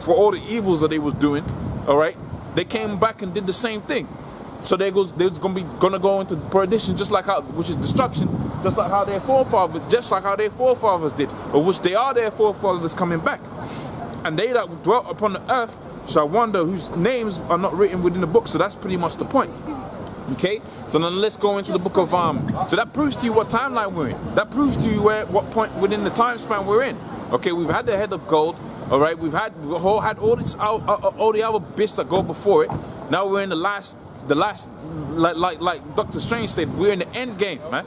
for all the evils that they was doing, all right, they came back and did the same thing. So they was gonna go into perdition, just like how, which is destruction, just like how their forefathers did, of which they are their forefathers coming back. And they that dwelt upon the earth shall wonder, whose names are not written within the book. So that's pretty much the point. Okay, so then let's go into the book of so that proves to you what timeline we're in. That proves to you what point within the time span we're in. Okay, we've had the head of gold. All right, we've had all the other bits that go before it. Now we're in the last, like Dr. Strange said, we're in the end game, man.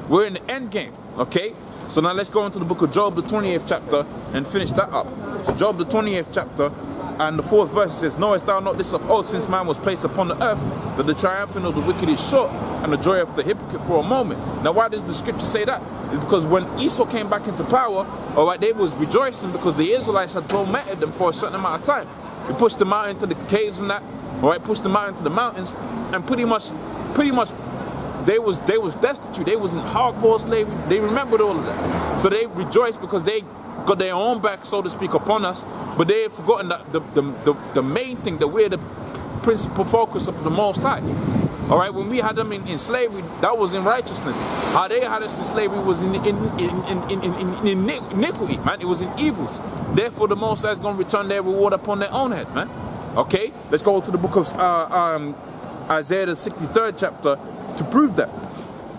We're in the end game. Okay, so now let's go into the book of Job, the 20th chapter, and finish that up. So Job, the 20th chapter. And the 4th verse says, knowest thou not this of old, since man was placed upon the earth, that the triumphing of the wicked is short, and the joy of the hypocrite for a moment. Now why does the scripture say that? It's because when Esau came back into power, all right, they was rejoicing because the Israelites had tormented them for a certain amount of time. We pushed them out into the caves and that, all right, pushed them out into the mountains, and pretty much they was destitute. They was in hardcore slavery. They remembered all of that. So they rejoiced because they got their own back, so to speak, upon us, but they had forgotten that the main thing, that we're the principal focus of the Most High. All right, when we had them in slavery, that was in righteousness. How they had us in slavery was in iniquity, man. It was in evils. Therefore, the Most High is going to return their reward upon their own head, man. Okay, let's go to the book of Isaiah, the 63rd chapter, to prove that.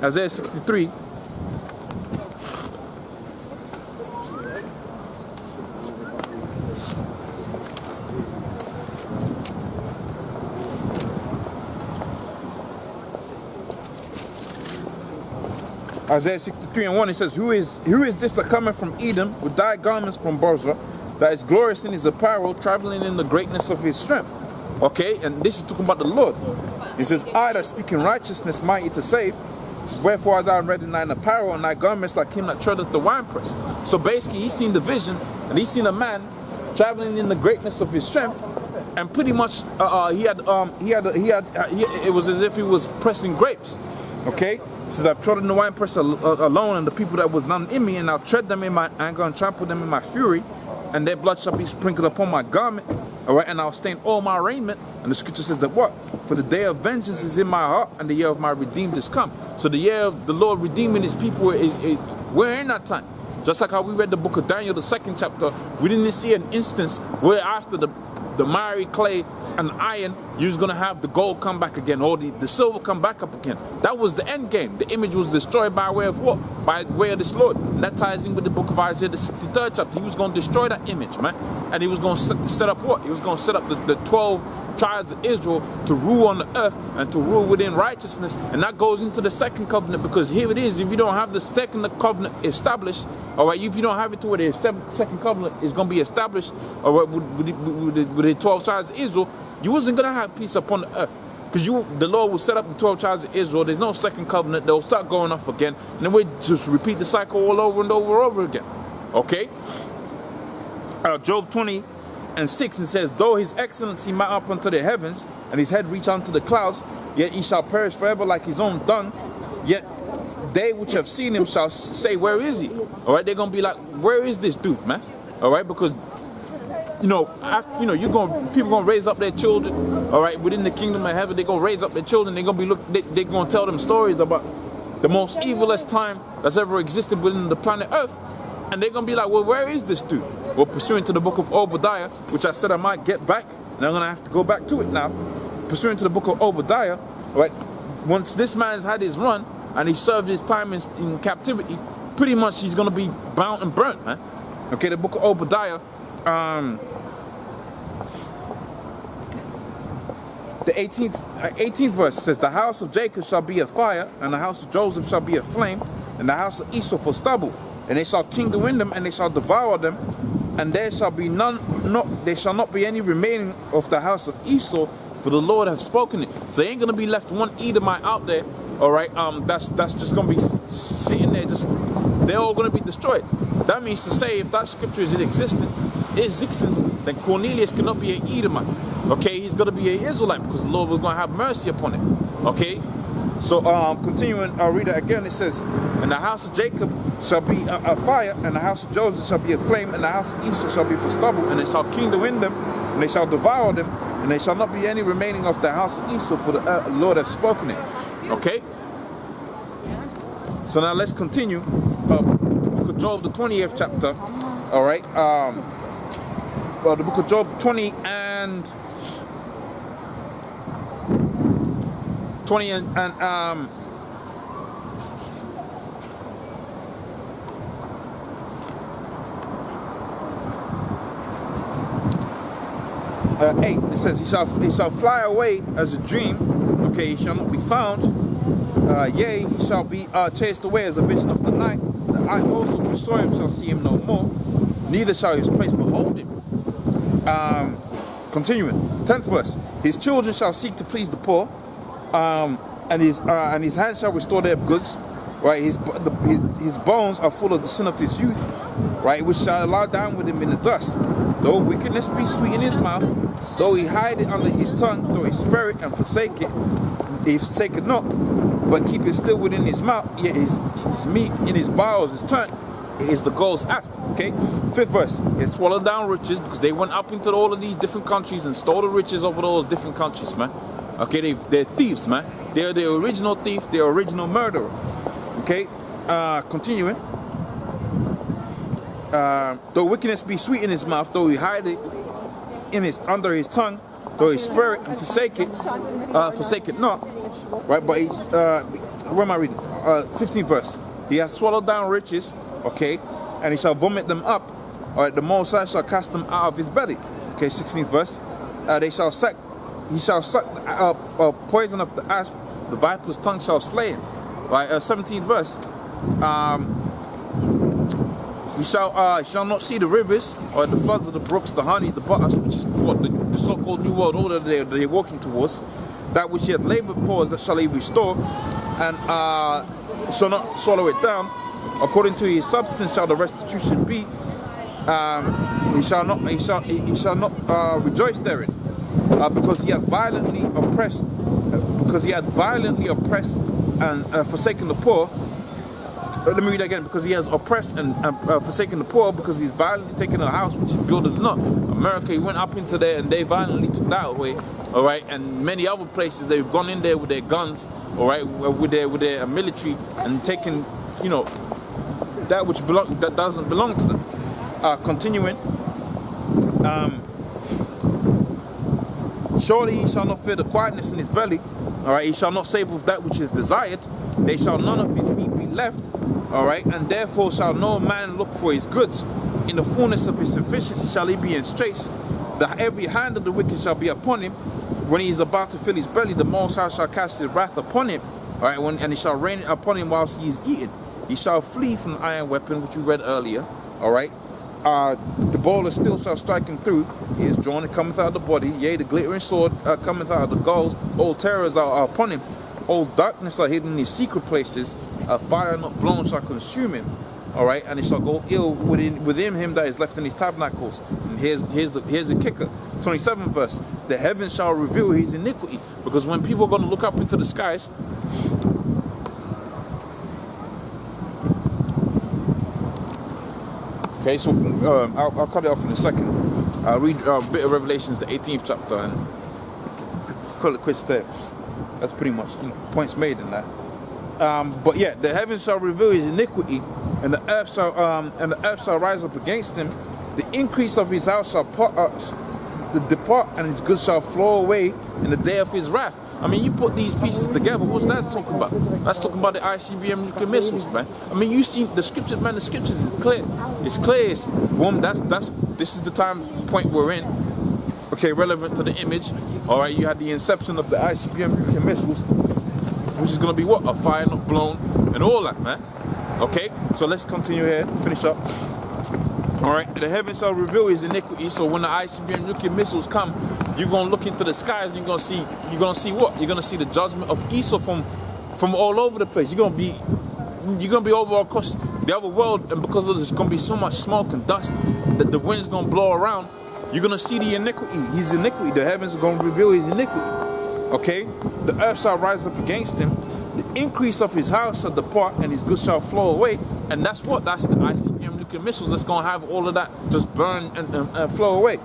Isaiah 63. Isaiah 63:1, it says, Who is this that cometh from Edom with dyed garments from Bozrah, that is glorious in his apparel, traveling in the greatness of his strength? Okay, and this is talking about the Lord. He says, I that speak in righteousness, mighty to save. Wherefore art thou red in thine apparel, and thy garments like him that treadeth the winepress. So basically, he's seen the vision, and he's seen a man traveling in the greatness of his strength, and pretty much it was as if he was pressing grapes. Okay. It says, I've trodden the winepress alone, and the people that was none in me, and I'll tread them in my anger and trample them in my fury, and their blood shall be sprinkled upon my garment, all right, and I'll stain all my raiment. And the scripture says that what? For the day of vengeance is in my heart, and the year of my redeemed is come. So the year of the Lord redeeming his people is we're in that time. Just like how we read the book of Daniel, the 2nd chapter, we didn't see an instance where after the miry clay and iron, you was going to have the gold come back again, or the silver come back up again. That was the end game. The image was destroyed by way of what? By way of this Lord. And that ties in with the book of Isaiah, the 63rd chapter. He was going to destroy that image, man. And he was going to set up what? He was going to set up the 12 tribes of Israel to rule on the earth and to rule within righteousness. And that goes into the 2nd covenant, because here it is, if you don't have the 2nd covenant established, all right, if you don't have it to where the 2nd covenant is going to be established, all right, with the 12 tribes of Israel, you wasn't going to have peace upon the earth. Because the Lord will set up the 12 tribes of Israel. There's no 2nd covenant. They'll start going off again. And then we just repeat the cycle all over and over again. Okay? Job 20:6, it says, Though his excellency mount up unto the heavens, and his head reach unto the clouds, yet he shall perish forever like his own dung. Yet they which have seen him shall say, Where is he? All right? They're going to be like, Where is this dude, man? All right? Because people gonna raise up their children, all right, within the kingdom of heaven. They're gonna raise up their children. They're gonna they're gonna tell them stories about the most evilest time that's ever existed within the planet Earth, and they're gonna be like, well, where is this dude? Well, pursuant to the book of Obadiah, which I said I might get back, and I'm gonna have to go back to it now. Pursuant to the book of Obadiah, all right, once this man's had his run and he served his time in captivity, pretty much he's gonna be bound and burnt, man. Okay, the book of Obadiah. The 18th verse says, The house of Jacob shall be a fire, and the house of Joseph shall be a flame, and the house of Esau for stubble, and they shall kindle in them, and they shall devour them, and there shall be there shall not be any remaining of the house of Esau, for the Lord hath spoken it. So there ain't gonna be left one Edomite out there, all right. That's just gonna be sitting there. They're all gonna be destroyed. That means to say, if that scripture is in existence, then Cornelius cannot be an Edomite. Okay, he's going to be an Israelite, because the Lord was going to have mercy upon it. Okay, So continuing, I'll read it again. It says, and the house of Jacob shall be a fire, and the house of Joseph shall be a flame, and the house of Esau shall be for stubble, and they shall kindle in them, and they shall devour them, and there shall not be any remaining of the house of Esau, for the Lord hath spoken it. Okay? So now let's continue. The book of Job, the 20th chapter. Alright? The book of Job 20 and 8. It says, he shall fly away as a dream. Okay, he shall not be found. Yea, he shall be chased away as a vision of the night. The eye also which saw him shall see him no more, neither shall his place behold him. Continuing, 10th verse. His children shall seek to please the poor, and his hands shall restore their goods. Right, his bones are full of the sin of his youth. Right, which shall lie down with him in the dust. Though wickedness be sweet in his mouth, though he hide it under his tongue, though he spare it and forsake it, he forsake it not, but keep it still within his mouth, yet his meat in his bowels is turned. It is the gold's asp. Okay, 5th verse. He swallowed down riches, because they went up into all of these different countries and stole the riches of all those different countries, man. Okay, they're thieves, man. They're the original thief, the original murderer. Okay, continuing. Though wickedness be sweet in his mouth, though he hide it under his tongue, though he spare it and forsake it not. Right, but where am I reading? 15th verse. He has swallowed down riches, okay, and he shall vomit them up. All right, the Most High shall cast them out of his belly. Okay, 16th verse. He shall suck poison of the asp, the viper's tongue shall slay him. Right, 17th verse. He shall not see the rivers, or the floods of the brooks, the honey, the butters, which is what the so-called New World Order they're walking towards. That which he had labored for, that shall he restore, and shall not swallow it down. According to his substance shall the restitution be. He shall not rejoice therein, because he had violently oppressed. And forsaken the poor. Let me read that again. Because he has oppressed and forsaken the poor, because he's violently taken a house which is builded not. America, he went up into there and they violently took that away. All right, and many other places they've gone in there with their guns. All right, with their military, and taken, you know, that doesn't belong to them. Continuing. Surely he shall not fear the quietness in his belly. Alright, he shall not save of that which is desired. There shall none of his meat be left. Alright, and therefore shall no man look for his goods. In the fullness of his sufficiency shall he be in straits. Every hand of the wicked shall be upon him. When he is about to fill his belly, the Most High shall cast his wrath upon him. Alright, and he shall rain upon him whilst he is eaten. He shall flee from the iron weapon, which we read earlier. Alright. The ball of steel shall strike him through. He is drawn and cometh out of the body. Yea, the glittering sword cometh out of the galls. All terrors are upon him. All darkness are hidden in his secret places. A fire not blown shall consume him. Alright, and it shall go ill within him that is left in his tabernacles. And here's the kicker. 27th verse. The heavens shall reveal his iniquity. Because when people are going to look up into the skies, okay, so I'll cut it off in a second. I'll read a bit of Revelations, the 18th chapter, and call it quits there. That's pretty much, you know, points made in that. But yeah, the heavens shall reveal his iniquity, and the earth shall rise up against him. The increase of his house shall depart, and his goods shall flow away in the day of his wrath. I mean, you put these pieces together, what's that talking about? That's talking about the ICBM nuclear missiles, man. I mean, you see the scriptures, man. The scriptures is clear. It's clear. It's boom. This is the time point we're in. Okay, relevant to the image. All right, you had the inception of the ICBM nuclear missiles, which is gonna be what? A fire not blown and all that, man. Okay, so let's continue here. Finish up. All right, the heavens shall reveal his iniquity. So when the ICBM nuclear missiles come, you're gonna look into the skies. You're gonna see what? You're gonna see the judgment of Esau from all over the place. You're gonna be over across the other world, and because of this, there's gonna be so much smoke and dust that the wind's gonna blow around. You're gonna see the iniquity. His iniquity. The heavens are gonna reveal his iniquity. Okay, the earth shall rise up against him. The increase of his house shall depart, and his goods shall flow away. And that's the ICBM nuclear missiles that's going to have all of that just burn and flow away.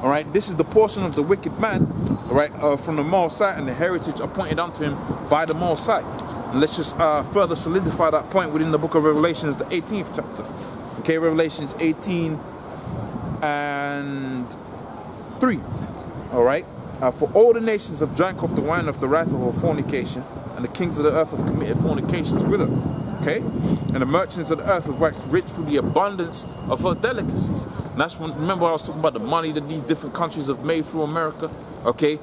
All right, this is the portion of the wicked man, all right, from the Most High, and the heritage appointed unto him by the Most High. And let's just further solidify that point within the book of Revelations, the 18th chapter. Okay, Revelations 18 and 3. All right. For all the nations have drank of the wine of the wrath of her fornication, and the kings of the earth have committed fornications with her. Okay? And the merchants of the earth have waxed rich through the abundance of her delicacies. And that's when, remember I was talking about the money that these different countries have made through America? Okay?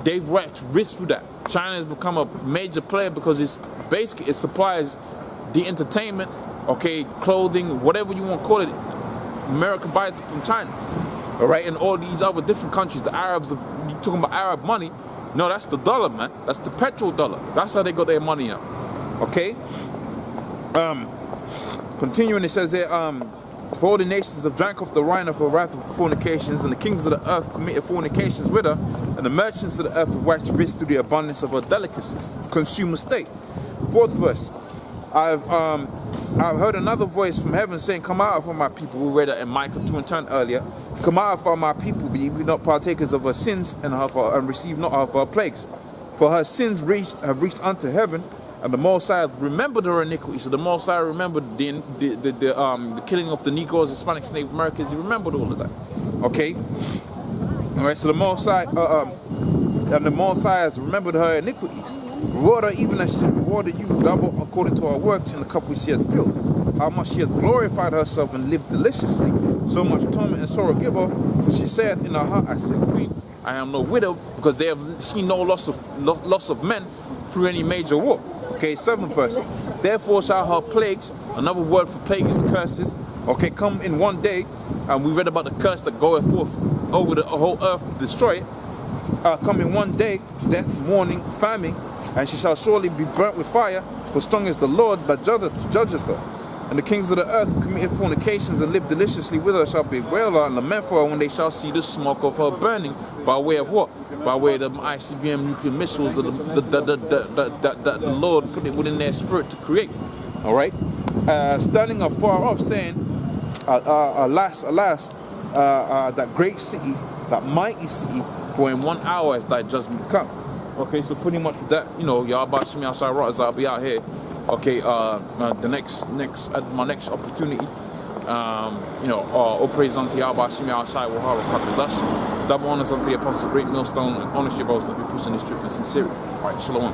They've waxed rich through that. China has become a major player because it's basically, it supplies the entertainment, okay, clothing, whatever you want to call it. America buys it from China. All right? And all these other different countries, the Arabs, you talking about Arab money? No, that's the dollar, man. That's the petrodollar. That's how they got their money up. Okay? Continuing, it says here, for all the nations have drank of the wine of her wrath of fornications, and the kings of the earth committed fornications with her, and the merchants of the earth have waxed rich through the abundance of her delicacies. Consumer state. 4th verse. I've heard another voice from heaven saying, come out of my people. We read it in Micah 2 and 10 earlier. Come out of my people, be not partakers of her sins, and receive not of her plagues. For her sins have reached unto heaven, and the Most High hath remembered her iniquity. So the Most High remembered the killing of the Negroes, Hispanics, Native Americans. He remembered all of that. Okay? All right, so the Most High, and the Most High has remembered her iniquities. Reward her even as she rewarded you, double according to her works in the cup which she hath filled. How much she hath glorified herself and lived deliciously, so much torment and sorrow give her. For she saith in her heart, I said, Queen, I am no widow, because they have seen no loss of men through any major war. Okay, 7th verse. Therefore shall her plagues, another word for plague is curses, okay, come in one day. And we read about the curse that goeth forth over the whole earth to destroy it. Come in one day, death, mourning, famine, and she shall surely be burnt with fire, for strong is the Lord that judgeth her. And the kings of the earth who committed fornications and lived deliciously with her shall bewail her and lament for her when they shall see the smoke of her burning. By way of what? By way of the ICBM nuclear missiles that the Lord put it within their spirit to create. All right? Standing afar off saying, alas, alas, that great city, that mighty city, for in 1 hour has thy judgment come. Okay, so pretty much that, you know, y'all about Shimmy outside Rotters, I'll be out here. Okay, my next opportunity, you know, all praise unto Yahweh Shimmy outside Wahara Kakadash. Double honors unto the apostle, great millstone, and ownership of us that be pushing this truth in sincerity. All right, shalom.